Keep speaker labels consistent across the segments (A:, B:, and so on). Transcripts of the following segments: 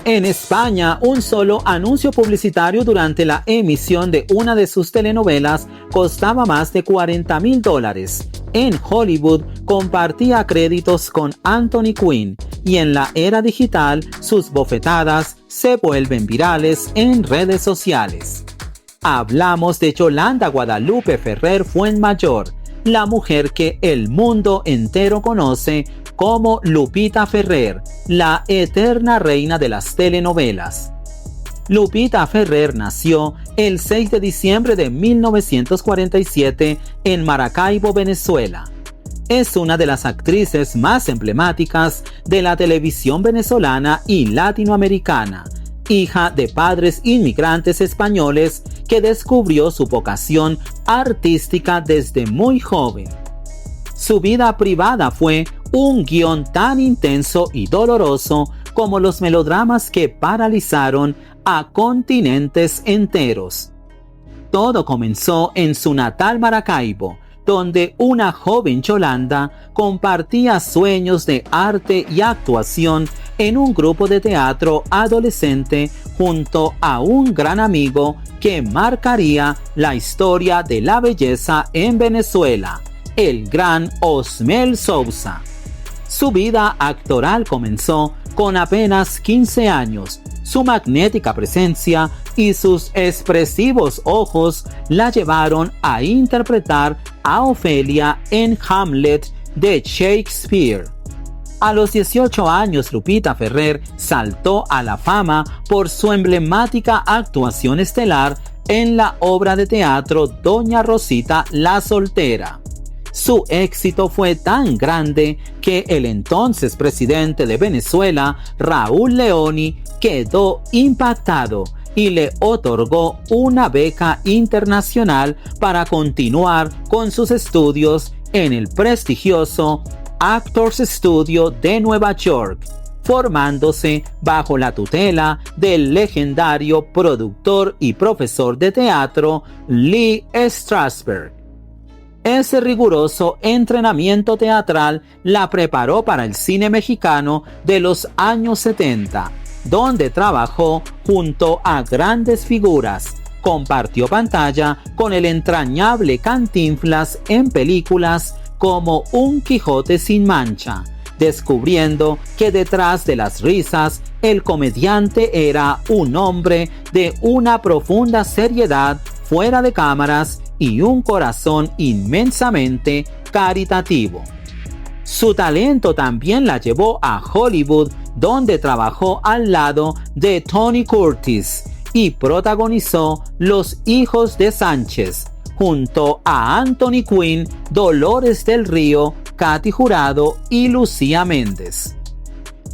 A: En España, un solo anuncio publicitario durante la emisión de una de sus telenovelas costaba más de $40,000. En Hollywood, compartía créditos con Anthony Quinn, y en la era digital, sus bofetadas se vuelven virales en redes sociales. Hablamos de Yolanda Guadalupe Ferrer Fuenmayor, la mujer que el mundo entero conoce como Lupita Ferrer, la eterna reina de las telenovelas. Lupita Ferrer nació el 6 de diciembre de 1947 en Maracaibo, Venezuela. Es una de las actrices más emblemáticas de la televisión venezolana y latinoamericana, hija de padres inmigrantes españoles que descubrió su vocación artística desde muy joven. Su vida privada fue un guión tan intenso y doloroso como los melodramas que paralizaron a continentes enteros. Todo comenzó en su natal Maracaibo, donde una joven Yolanda compartía sueños de arte y actuación en un grupo de teatro adolescente junto a un gran amigo que marcaría la historia de la belleza en Venezuela, el gran Osmel Sousa. Su vida actoral comenzó con apenas 15 años. Su magnética presencia y sus expresivos ojos la llevaron a interpretar a Ofelia en Hamlet de Shakespeare. A los 18 años, Lupita Ferrer saltó a la fama por su emblemática actuación estelar en la obra de teatro Doña Rosita la Soltera. Su éxito fue tan grande que el entonces presidente de Venezuela, Raúl Leoni, quedó impactado y le otorgó una beca internacional para continuar con sus estudios en el prestigioso Actors Studio de Nueva York, formándose bajo la tutela del legendario productor y profesor de teatro Lee Strasberg. Ese riguroso entrenamiento teatral la preparó para el cine mexicano de los años 70, donde trabajó junto a grandes figuras. Compartió pantalla con el entrañable Cantinflas en películas como Un Quijote sin mancha, descubriendo que detrás de las risas el comediante era un hombre de una profunda seriedad fuera de cámaras y un corazón inmensamente caritativo. Su talento también la llevó a Hollywood, donde trabajó al lado de Tony Curtis y protagonizó Los Hijos de Sánchez, junto a Anthony Quinn, Dolores del Río, Katy Jurado y Lucía Méndez.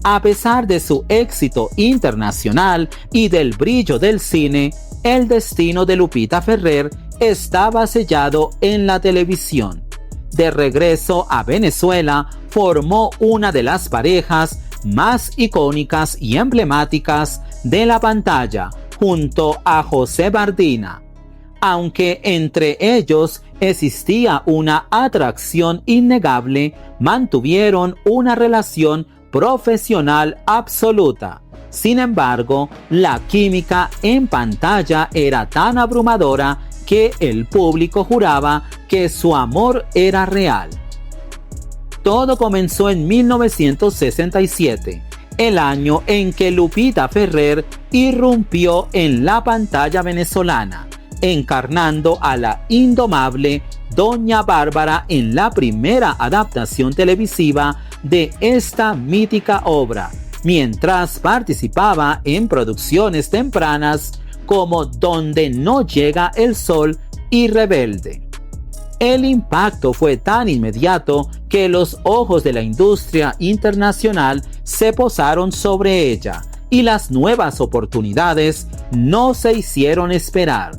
A: A pesar de su éxito internacional y del brillo del cine, el destino de Lupita Ferrer estaba sellado en la televisión. De regreso a Venezuela, formó una de las parejas más icónicas y emblemáticas de la pantalla, junto a José Bardina. Aunque entre ellos existía una atracción innegable, mantuvieron una relación profesional absoluta. Sin embargo, la química en pantalla era tan abrumadora que el público juraba que su amor era real. Todo comenzó en 1967, el año en que Lupita Ferrer irrumpió en la pantalla venezolana, encarnando a la indomable Doña Bárbara en la primera adaptación televisiva de esta mítica obra, mientras participaba en producciones tempranas como Donde no llega el sol y Rebelde. El impacto fue tan inmediato que los ojos de la industria internacional se posaron sobre ella y las nuevas oportunidades no se hicieron esperar.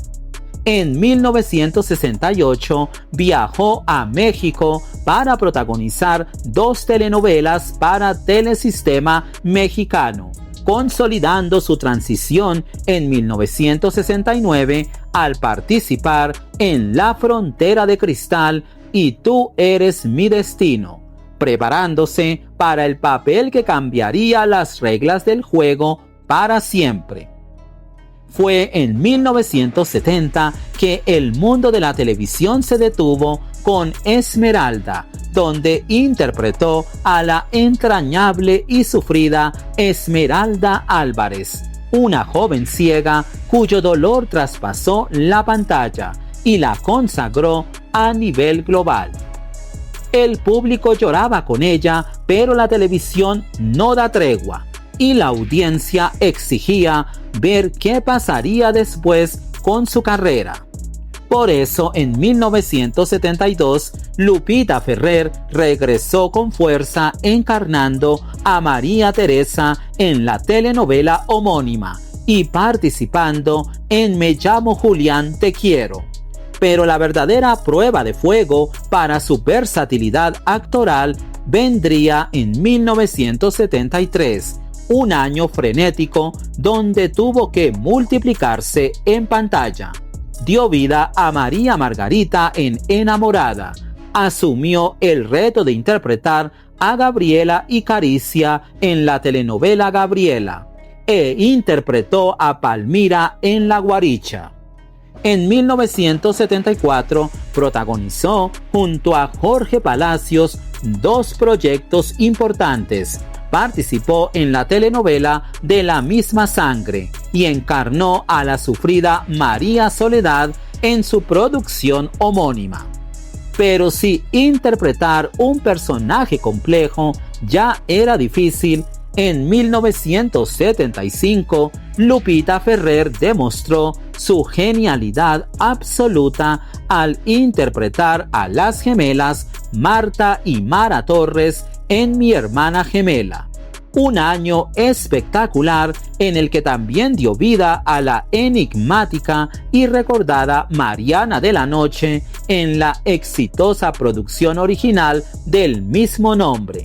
A: En 1968 viajó a México para protagonizar 2 telenovelas para Telesistema Mexicano, consolidando su transición en 1969 al participar en La Frontera de Cristal y Tú eres mi destino, preparándose para el papel que cambiaría las reglas del juego para siempre. Fue en 1970 que el mundo de la televisión se detuvo con Esmeralda, donde interpretó a la entrañable y sufrida Esmeralda Álvarez, una joven ciega cuyo dolor traspasó la pantalla y la consagró a nivel global. El público lloraba con ella, pero la televisión no da tregua y la audiencia exigía ver qué pasaría después con su carrera. Por eso, en 1972, Lupita Ferrer regresó con fuerza encarnando a María Teresa en la telenovela homónima y participando en Me llamo Julián, te quiero. Pero la verdadera prueba de fuego para su versatilidad actoral vendría en 1973, un año frenético donde tuvo que multiplicarse en pantalla. Dio vida a María Margarita en Enamorada, asumió el reto de interpretar a Gabriela y Caricia en la telenovela Gabriela e interpretó a Palmira en La Guaricha. En 1974 protagonizó junto a Jorge Palacios dos proyectos importantes. Participó en la telenovela De la misma sangre y encarnó a la sufrida María Soledad en su producción homónima. Pero si interpretar un personaje complejo ya era difícil, en 1975 Lupita Ferrer demostró su genialidad absoluta al interpretar a las gemelas Marta y Mara Torres en Mi hermana gemela. Un año espectacular en el que también dio vida a la enigmática y recordada Mariana de la Noche en la exitosa producción original del mismo nombre.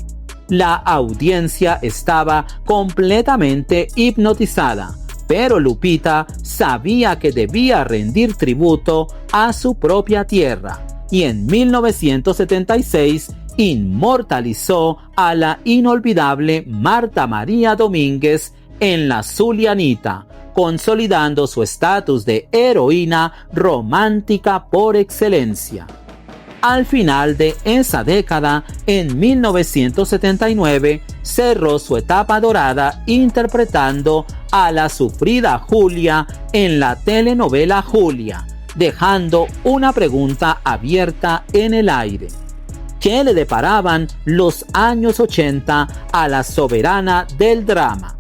A: La audiencia estaba completamente hipnotizada, pero Lupita sabía que debía rendir tributo a su propia tierra y en 1976 inmortalizó a la inolvidable Marta María Domínguez en La Zulianita, consolidando su estatus de heroína romántica por excelencia. Al final de esa década, en 1979, cerró su etapa dorada interpretando a la sufrida Julia en la telenovela Julia, dejando una pregunta abierta en el aire. ¿Qué le deparaban los años 80 a la soberana del drama?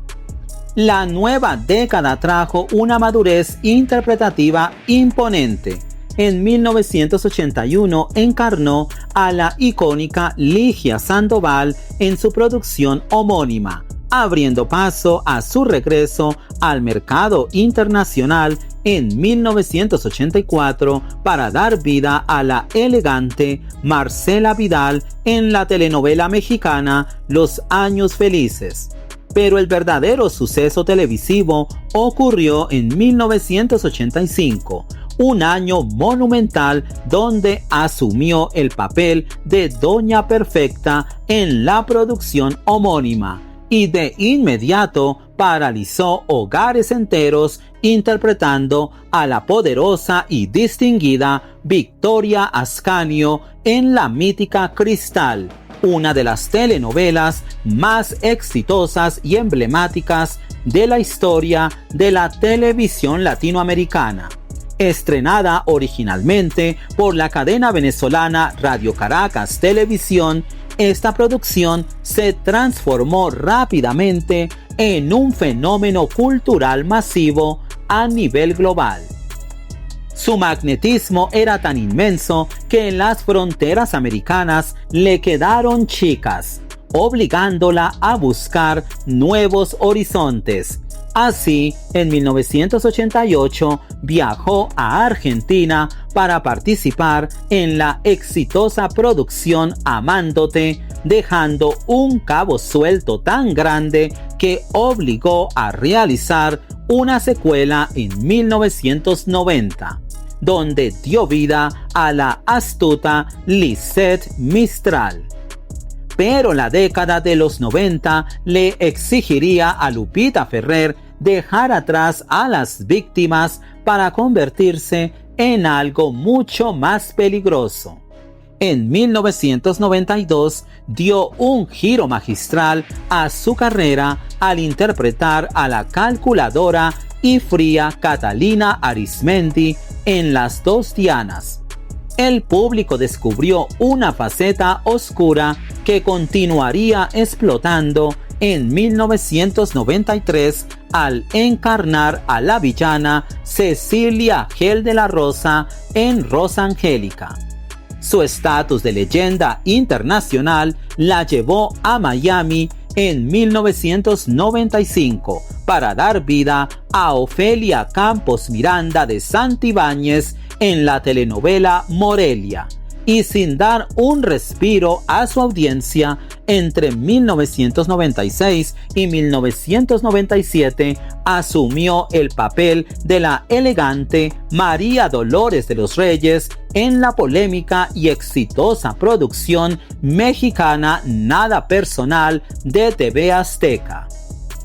A: La nueva década trajo una madurez interpretativa imponente. En 1981 encarnó a la icónica Ligia Sandoval en su producción homónima, abriendo paso a su regreso al mercado internacional en 1984 para dar vida a la elegante Marcela Vidal en la telenovela mexicana Los Años Felices. Pero el verdadero suceso televisivo ocurrió en 1985, un año monumental donde asumió el papel de Doña Perfecta en la producción homónima y de inmediato paralizó hogares enteros interpretando a la poderosa y distinguida Victoria Ascanio en la mítica Cristal, una de las telenovelas más exitosas y emblemáticas de la historia de la televisión latinoamericana. Estrenada originalmente por la cadena venezolana Radio Caracas Televisión, esta producción se transformó rápidamente en un fenómeno cultural masivo a nivel global. Su magnetismo era tan inmenso que las fronteras americanas le quedaron chicas, obligándola a buscar nuevos horizontes. Así, en 1988 viajó a Argentina para participar en la exitosa producción Amándote, dejando un cabo suelto tan grande que obligó a realizar una secuela en 1990, donde dio vida a la astuta Lisette Mistral. Pero la década de los 90 le exigiría a Lupita Ferrer dejar atrás a las víctimas para convertirse en algo mucho más peligroso. En 1992 dio un giro magistral a su carrera al interpretar a la calculadora y fría Catalina Arismendi en Las dos Dianas. El público descubrió una faceta oscura que continuaría explotando en 1993 al encarnar a la villana Cecilia Gel de la Rosa en Rosa Angélica. Su estatus de leyenda internacional la llevó a Miami en 1995 para dar vida a Ofelia Campos Miranda de Santibáñez en la telenovela Morelia, y sin dar un respiro a su audiencia, entre 1996 y 1997 asumió el papel de la elegante María Dolores de los Reyes en la polémica y exitosa producción mexicana Nada Personal de TV Azteca.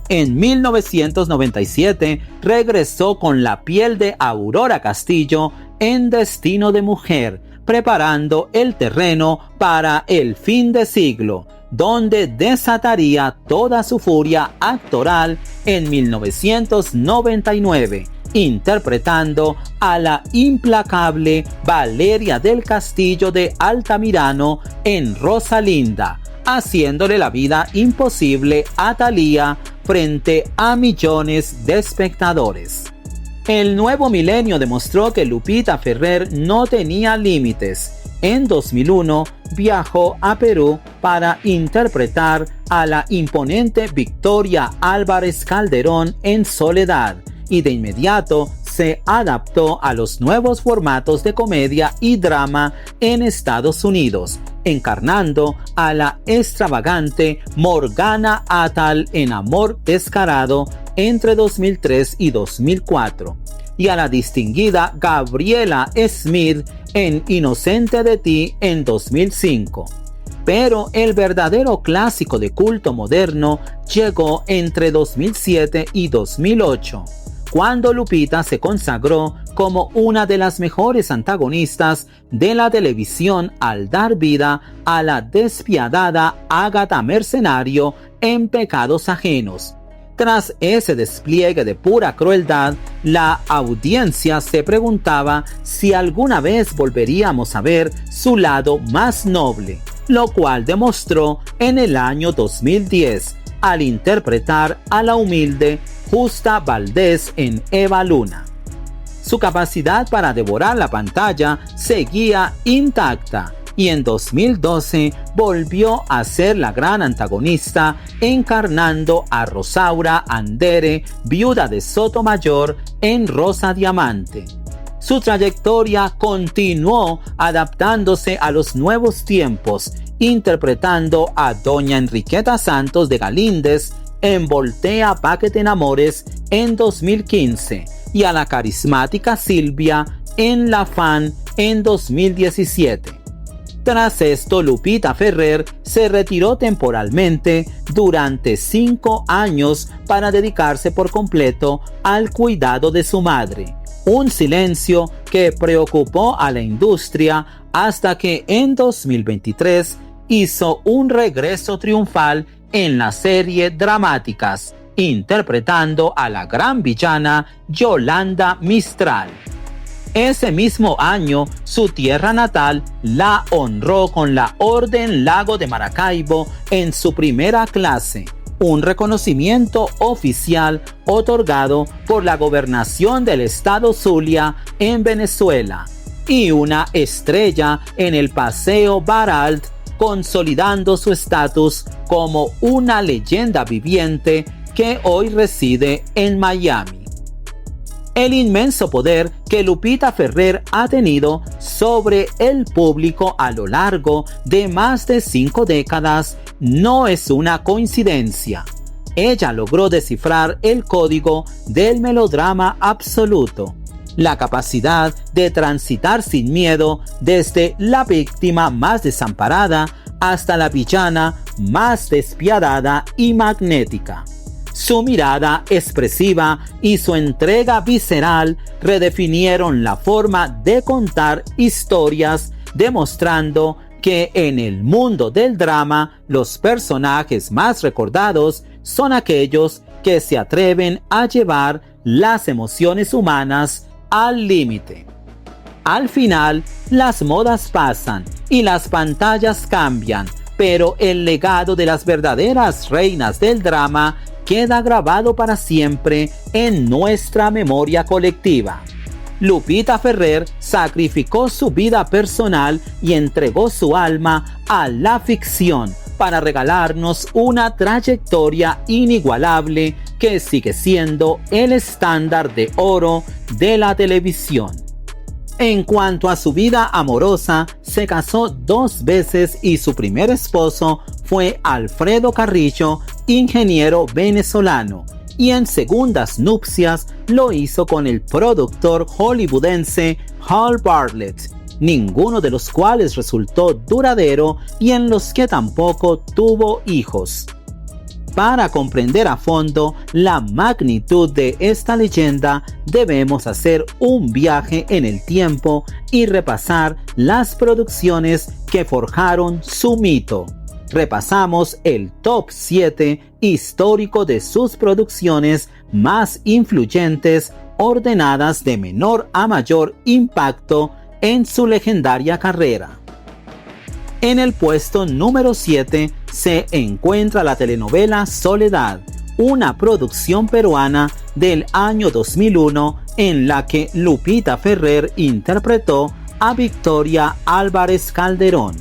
A: En 1997 regresó con la piel de Aurora Castillo en Destino de Mujer, preparando el terreno para El fin de siglo, donde desataría toda su furia actoral en 1999, interpretando a la implacable Valeria del Castillo de Altamirano en Rosalinda, haciéndole la vida imposible a Thalía frente a millones de espectadores. El nuevo milenio demostró que Lupita Ferrer no tenía límites. En 2001 viajó a Perú para interpretar a la imponente Victoria Álvarez Calderón en Soledad, y de inmediato se adaptó a los nuevos formatos de comedia y drama en Estados Unidos, encarnando a la extravagante Morgana Attal en Amor Descarado entre 2003 y 2004, y a la distinguida Gabriela Smith en Inocente de ti en 2005. Pero el verdadero clásico de culto moderno llegó entre 2007 y 2008, cuando Lupita se consagró como una de las mejores antagonistas de la televisión al dar vida a la despiadada Ágata Mercenario en Pecados Ajenos. Tras ese despliegue de pura crueldad, la audiencia se preguntaba si alguna vez volveríamos a ver su lado más noble, lo cual demostró en el año 2010 al interpretar a la humilde Justa Valdés en Eva Luna. Su capacidad para devorar la pantalla seguía intacta, y en 2012 volvió a ser la gran antagonista encarnando a Rosaura Andere, viuda de Sotomayor, en Rosa Diamante. Su trayectoria continuó adaptándose a los nuevos tiempos, interpretando a Doña Enriqueta Santos de Galíndez en Voltea pa' que te enamores en 2015 y a la carismática Silvia en La Fan en 2017. Tras esto, Lupita Ferrer se retiró temporalmente durante 5 años para dedicarse por completo al cuidado de su madre, un silencio que preocupó a la industria hasta que en 2023 hizo un regreso triunfal en la serie Dramáticas, interpretando a la gran villana Yolanda Mistral. Ese mismo año, su tierra natal la honró con la Orden Lago de Maracaibo en su primera clase, un reconocimiento oficial otorgado por la gobernación del estado Zulia en Venezuela, y una estrella en el Paseo Baralt, consolidando su estatus como una leyenda viviente que hoy reside en Miami. El inmenso poder que Lupita Ferrer ha tenido sobre el público a lo largo de más de 5 décadas no es una coincidencia. Ella logró descifrar el código del melodrama absoluto, la capacidad de transitar sin miedo desde la víctima más desamparada hasta la villana más despiadada y magnética. Su mirada expresiva y su entrega visceral redefinieron la forma de contar historias, demostrando que en el mundo del drama los personajes más recordados son aquellos que se atreven a llevar las emociones humanas al límite. Al final, las modas pasan y las pantallas cambian, pero el legado de las verdaderas reinas del drama queda grabado para siempre en nuestra memoria colectiva. Lupita Ferrer sacrificó su vida personal y entregó su alma a la ficción para regalarnos una trayectoria inigualable que sigue siendo el estándar de oro de la televisión. En cuanto a su vida amorosa, se casó 2 veces y su primer esposo fue Alfredo Carrillo, ingeniero venezolano, y en segundas nupcias lo hizo con el productor hollywoodense Hal Bartlett, ninguno de los cuales resultó duradero y en los que tampoco tuvo hijos. Para comprender a fondo la magnitud de esta leyenda, debemos hacer un viaje en el tiempo y repasar las producciones que forjaron su mito. Repasamos el top 7 histórico de sus producciones más influyentes, ordenadas de menor a mayor impacto en su legendaria carrera. En el puesto número 7 se encuentra la telenovela Soledad, una producción peruana del año 2001 en la que Lupita Ferrer interpretó a Victoria Álvarez Calderón.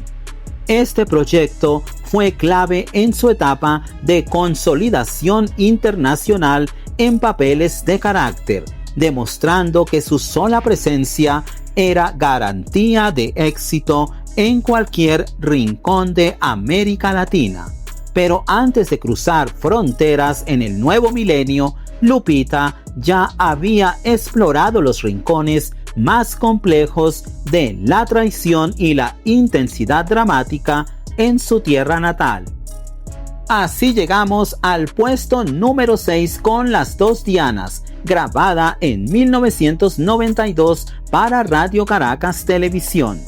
A: Este proyecto fue clave en su etapa de consolidación internacional en papeles de carácter, demostrando que su sola presencia era garantía de éxito en cualquier rincón de América Latina. Pero antes de cruzar fronteras en el nuevo milenio, Lupita ya había explorado los rincones más complejos de la traición y la intensidad dramática en su tierra natal. Así llegamos al puesto número 6 con Las Dos Dianas, grabada en 1992 para Radio Caracas Televisión.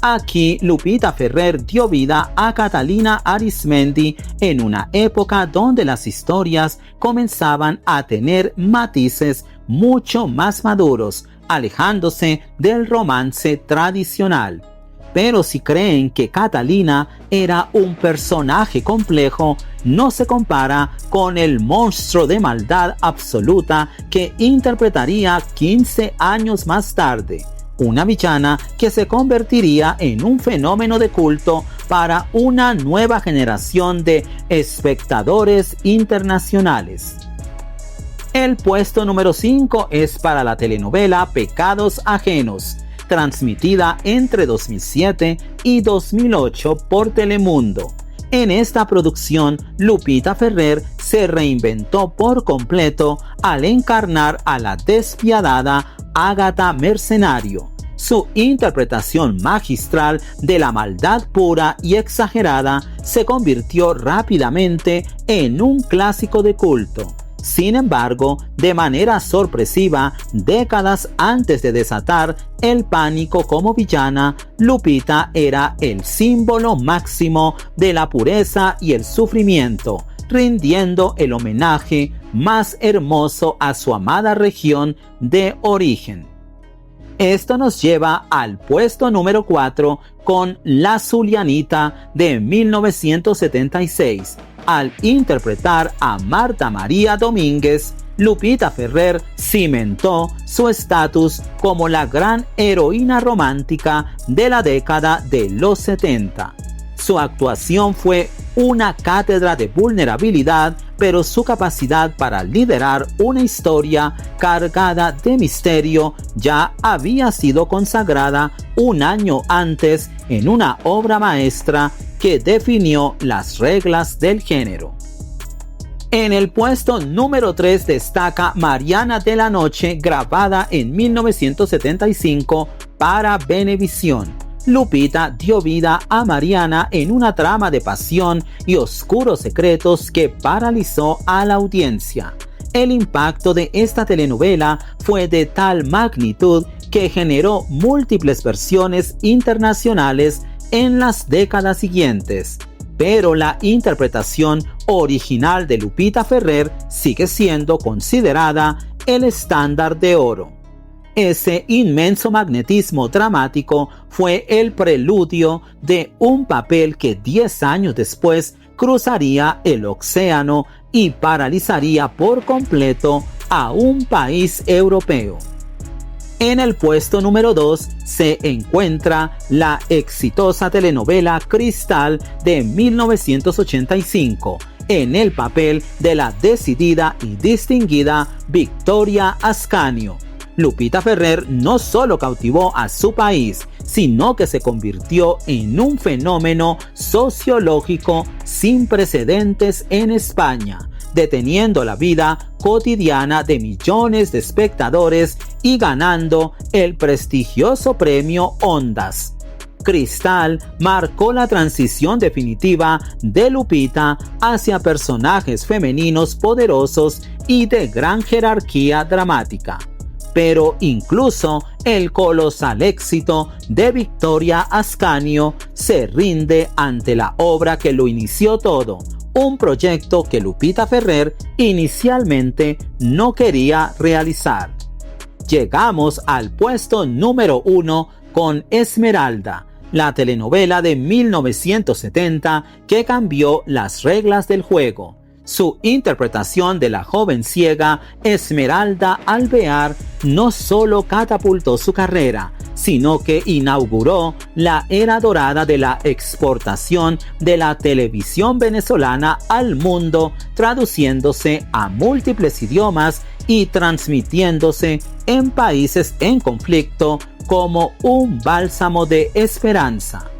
A: Aquí Lupita Ferrer dio vida a Catalina Arismendi en una época donde las historias comenzaban a tener matices mucho más maduros, alejándose del romance tradicional. Pero si creen que Catalina era un personaje complejo, no se compara con el monstruo de maldad absoluta que interpretaría 15 años más tarde. Una villana que se convertiría en un fenómeno de culto para una nueva generación de espectadores internacionales. El puesto número 5 es para la telenovela Pecados Ajenos, transmitida entre 2007 y 2008 por Telemundo. En esta producción, Lupita Ferrer se reinventó por completo al encarnar a la despiadada Ágata Mercenario. Su interpretación magistral de la maldad pura y exagerada se convirtió rápidamente en un clásico de culto. Sin embargo, de manera sorpresiva, décadas antes de desatar el pánico como villana, Lupita era el símbolo máximo de la pureza y el sufrimiento, rindiendo el homenaje más hermoso a su amada región de origen. Esto nos lleva al puesto número 4 con La Zulianita de 1976. Al interpretar a Marta María Domínguez, Lupita Ferrer cimentó su estatus como la gran heroína romántica de la década de los 70. Su actuación fue una cátedra de vulnerabilidad, pero su capacidad para liderar una historia cargada de misterio ya había sido consagrada un año antes en una obra maestra que definió las reglas del género. En el puesto número 3 destaca Mariana de la Noche, grabada en 1975 para Venevisión. Lupita dio vida a Mariana en una trama de pasión y oscuros secretos que paralizó a la audiencia. El impacto de esta telenovela fue de tal magnitud que generó múltiples versiones internacionales en las décadas siguientes, pero la interpretación original de Lupita Ferrer sigue siendo considerada el estándar de oro. Ese inmenso magnetismo dramático fue el preludio de un papel que 10 años después cruzaría el océano y paralizaría por completo a un país europeo. En el puesto número 2 se encuentra la exitosa telenovela Cristal de 1985, en el papel de la decidida y distinguida Victoria Ascanio. Lupita Ferrer no solo cautivó a su país, sino que se convirtió en un fenómeno sociológico sin precedentes en España, deteniendo la vida cotidiana de millones de espectadores y ganando el prestigioso premio Ondas. Cristal marcó la transición definitiva de Lupita hacia personajes femeninos poderosos y de gran jerarquía dramática. Pero incluso el colosal éxito de Victoria Ascanio se rinde ante la obra que lo inició todo, un proyecto que Lupita Ferrer inicialmente no quería realizar. Llegamos al puesto número 1 con Esmeralda, la telenovela de 1970 que cambió las reglas del juego. Su interpretación de la joven ciega Esmeralda Alvear no solo catapultó su carrera, sino que inauguró la era dorada de la exportación de la televisión venezolana al mundo, traduciéndose a múltiples idiomas y transmitiéndose en países en conflicto como un bálsamo de esperanza.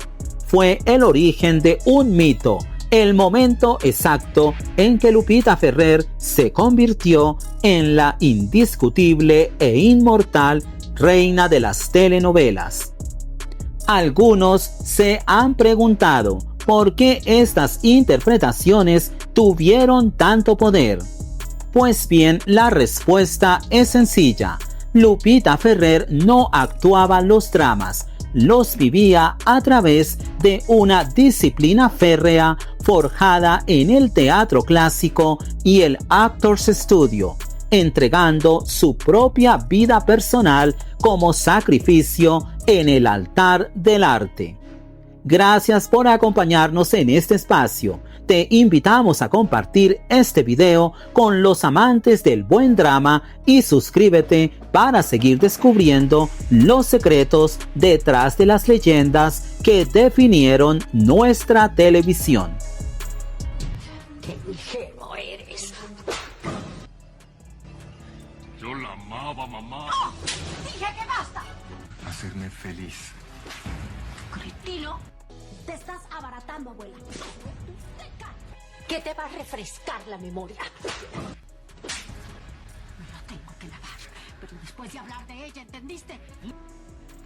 A: Fue el origen de un mito, el momento exacto en que Lupita Ferrer se convirtió en la indiscutible e inmortal reina de las telenovelas. Algunos se han preguntado por qué estas interpretaciones tuvieron tanto poder. Pues bien, la respuesta es sencilla. Lupita Ferrer no actuaba los dramas, los vivía a través de una disciplina férrea forjada en el teatro clásico y el Actors Studio, entregando su propia vida personal como sacrificio en el altar del arte. Gracias por acompañarnos en este espacio. Te invitamos a compartir este video con los amantes del buen drama y suscríbete para seguir descubriendo los secretos detrás de las leyendas que definieron nuestra televisión.
B: ¡Qué ingenuo eres!
C: Yo la amaba, mamá.
B: ¡Oh! ¡Dije que basta!
C: Hacerme feliz.
B: Cretino, te estás abaratando, abuela. ¿Qué te va a refrescar la memoria? Me lo tengo que lavar, pero después de hablar de ella, ¿entendiste?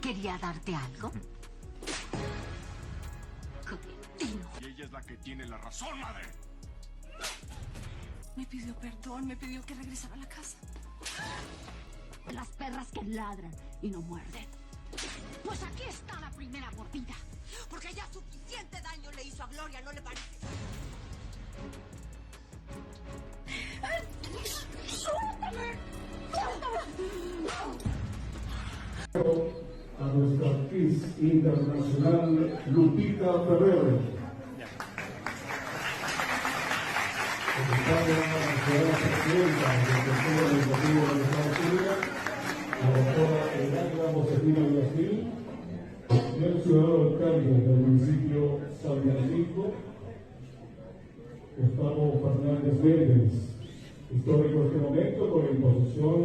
B: ¿Quería darte algo? Cretino.
C: Y ella es la que tiene la razón, madre.
D: Me pidió perdón, me pidió que regresara a la casa.
B: Las perras que ladran y no muerden. Pues aquí está la primera mordida.
D: Porque ya suficiente daño le hizo a Gloria, ¿no le parece?
B: ¡Suéltame!
E: A nuestra actriz internacional Lupita Ferrer. La presidenta del Consejo Legislativo de los Estados Unidos, la doctora Edalia Josefina Brasil, y el ciudadano alcalde del municipio San Francisco, Gustavo Fernández Méndez, histórico de este momento con la imposición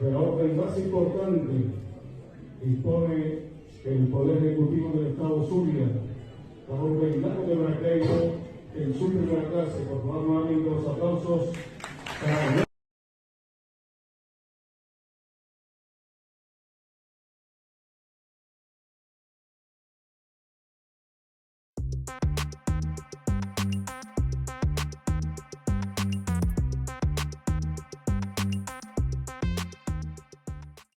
E: de la orden más importante que dispone el Poder Ejecutivo del Estado Zulia, la orden Lago de Maracaibo, en su primera clase. Por favor, nuevamente los aplausos para